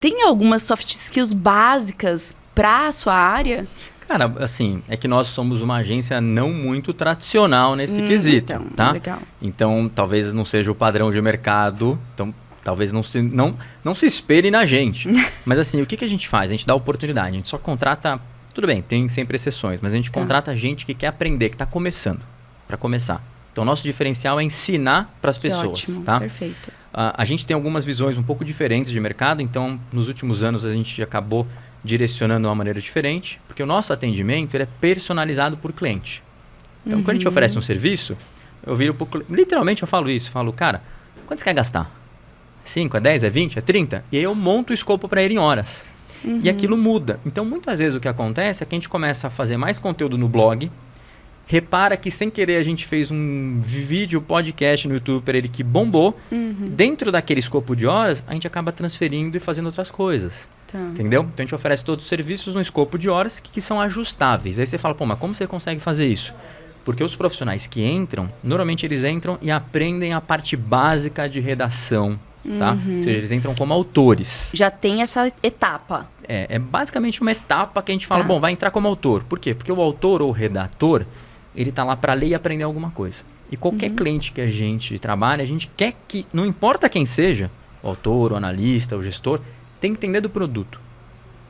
tem algumas soft skills básicas para a sua área? Cara, assim, é que nós somos uma agência não muito tradicional nesse quesito, então, tá? Legal. Então, talvez não seja o padrão de mercado, então talvez não se espere na gente. Mas assim, o que a gente faz? A gente dá oportunidade, a gente só contrata, tudo bem, tem sempre exceções, mas a gente contrata gente que quer aprender, que está começando, para começar. Então, nosso diferencial é ensinar para as pessoas, ótimo, tá? Perfeito. A gente tem algumas visões um pouco diferentes de mercado, então, nos últimos anos, a gente acabou direcionando de uma maneira diferente, porque o nosso atendimento ele é personalizado por cliente. Então, quando a gente oferece um serviço, eu viro literalmente eu falo isso, falo, cara, quanto você quer gastar? 5, é 10, é 20, é 30? E aí eu monto o escopo para ele em horas. E aquilo muda. Então, muitas vezes o que acontece é que a gente começa a fazer mais conteúdo no blog, repara que sem querer a gente fez um vídeo, podcast no YouTube para ele que bombou. Dentro daquele escopo de horas, a gente acaba transferindo e fazendo outras coisas. Tá. Entendeu? Então a gente oferece todos os serviços no escopo de horas que são ajustáveis. Aí você fala, pô, mas como você consegue fazer isso? Porque os profissionais que entram, normalmente eles entram e aprendem a parte básica de redação, tá? Ou seja, eles entram como autores. Já tem essa etapa. É basicamente uma etapa que a gente fala, bom, vai entrar como autor. Por quê? Porque o autor ou o redator, ele tá lá para ler e aprender alguma coisa. E qualquer cliente que a gente trabalha, a gente quer que, não importa quem seja, o autor, o analista, o gestor, tem que entender do produto.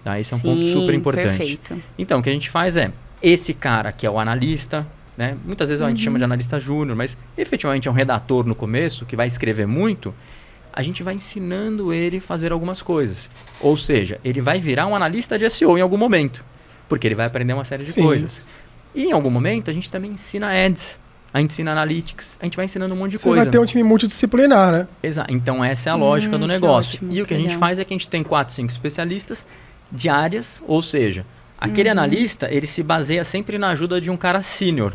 Tá? Esse é um ponto super importante. Perfeito. Então, o que a gente faz é, esse cara que é o analista, né? Muitas vezes a gente chama de analista júnior, mas efetivamente é um redator no começo, que vai escrever muito, a gente vai ensinando ele a fazer algumas coisas. Ou seja, ele vai virar um analista de SEO em algum momento, porque ele vai aprender uma série de coisas. E em algum momento a gente também ensina ads, a gente ensina analytics, a gente vai ensinando um monte de coisa. Você vai ter um time multidisciplinar, né? Exato. Então essa é a lógica do negócio. Ótimo, E o que a gente faz é que a gente tem 4, 5 especialistas de áreas, ou seja, aquele analista, ele se baseia sempre na ajuda de um cara sênior.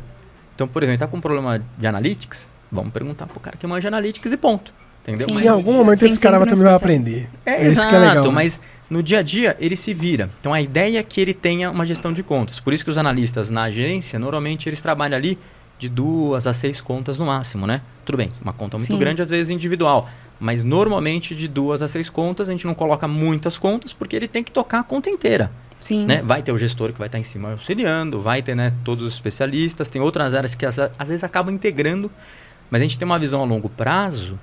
Então, por exemplo, tá com um problema de analytics, vamos perguntar pro cara que manja analytics e ponto. Entendeu? Sim. Mas Em algum momento esse cara vai também vai aprender. Exato, que é legal, né? mas no dia a dia ele se vira. Então a ideia é que ele tenha uma gestão de contas. Por isso que os analistas na agência, normalmente eles trabalham ali de 2 a 6 contas no máximo, né? Tudo bem, uma conta muito grande, às vezes individual. Mas normalmente de 2 a 6 contas, a gente não coloca muitas contas, porque ele tem que tocar a conta inteira. Sim. Né? Vai ter o gestor que vai estar em cima auxiliando, vai ter, né, todos os especialistas, tem outras áreas que às vezes acabam integrando, mas a gente tem uma visão a longo prazo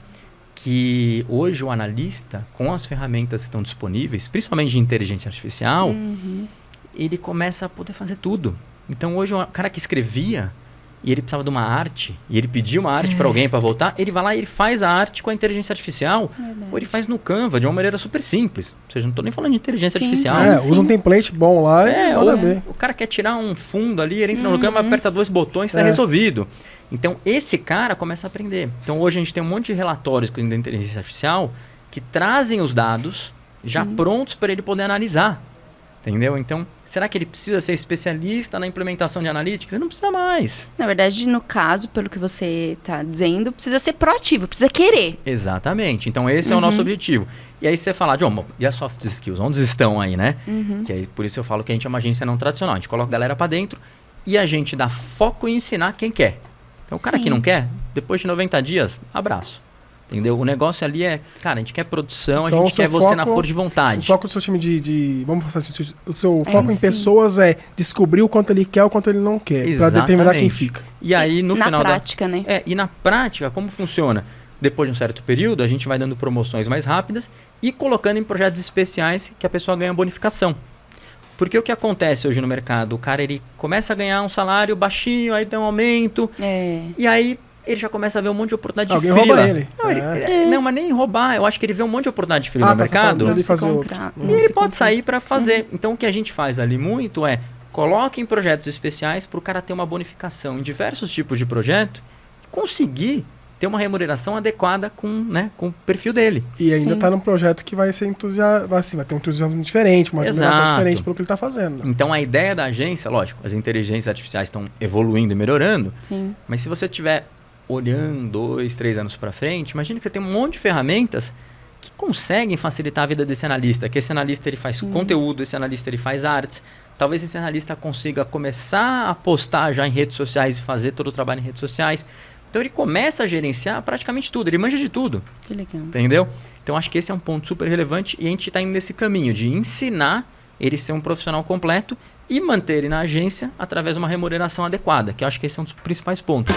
que hoje o analista, com as ferramentas que estão disponíveis, principalmente de inteligência artificial, ele começa a poder fazer tudo. Então hoje o cara que escrevia e ele precisava de uma arte, e ele pedia uma arte para alguém para voltar, ele vai lá e ele faz a arte com a inteligência artificial, ou ele faz no Canva de uma maneira super simples. Ou seja, não estou nem falando de inteligência artificial. Usa um template bom lá e manda ver. O cara quer tirar um fundo ali, ele entra no Canva, aperta 2 botões e está resolvido. Então, esse cara começa a aprender. Então, hoje a gente tem um monte de relatórios com a inteligência artificial que trazem os dados já prontos para ele poder analisar. Entendeu? Então, será que ele precisa ser especialista na implementação de analytics? Ele não precisa mais. Na verdade, no caso, pelo que você está dizendo, precisa ser proativo, precisa querer. Exatamente. Então, esse é o nosso objetivo. E aí você fala, John, e as soft skills? Onde estão aí, né? Que aí, por isso eu falo que a gente é uma agência não tradicional. A gente coloca a galera para dentro e a gente dá foco em ensinar quem quer. Então, o cara que não quer, depois de 90 dias, abraço. Entendeu? O negócio ali é, cara, a gente quer produção, então, a gente quer você na força de vontade. O foco do seu time vamos fazer assim, o seu foco em pessoas é descobrir o quanto ele quer, o quanto ele não quer, para determinar quem fica. E aí, no final na prática, né? E na prática, como funciona? Depois de um certo período, a gente vai dando promoções mais rápidas e colocando em projetos especiais que a pessoa ganha bonificação. Porque o que acontece hoje no mercado? O cara, ele começa a ganhar um salário baixinho, aí tem um aumento, e aí ele já começa a ver um monte de oportunidade de freela. Rouba ele. Não, mas nem roubar. Eu acho que ele vê um monte de oportunidade de freela no mercado. Ele fazer e ele pode sair para fazer. Então, o que a gente faz ali muito é coloque em projetos especiais para o cara ter uma bonificação em diversos tipos de projeto e conseguir ter uma remuneração adequada com o perfil dele. E ainda está num projeto que vai ser vai ter um entusiasmo diferente, uma remuneração diferente pelo que ele está fazendo. Então, a ideia da agência, lógico, as inteligências artificiais estão evoluindo e melhorando, mas se você tiver olhando 2, 3 anos para frente, imagina que você tem um monte de ferramentas que conseguem facilitar a vida desse analista, que esse analista ele faz conteúdo, esse analista ele faz artes, talvez esse analista consiga começar a postar já em redes sociais e fazer todo o trabalho em redes sociais. Então ele começa a gerenciar praticamente tudo, ele manja de tudo. Que legal. Entendeu? Então acho que esse é um ponto super relevante e a gente está indo nesse caminho de ensinar ele ser um profissional completo e manter ele na agência através de uma remuneração adequada, que eu acho que esse é um dos principais pontos.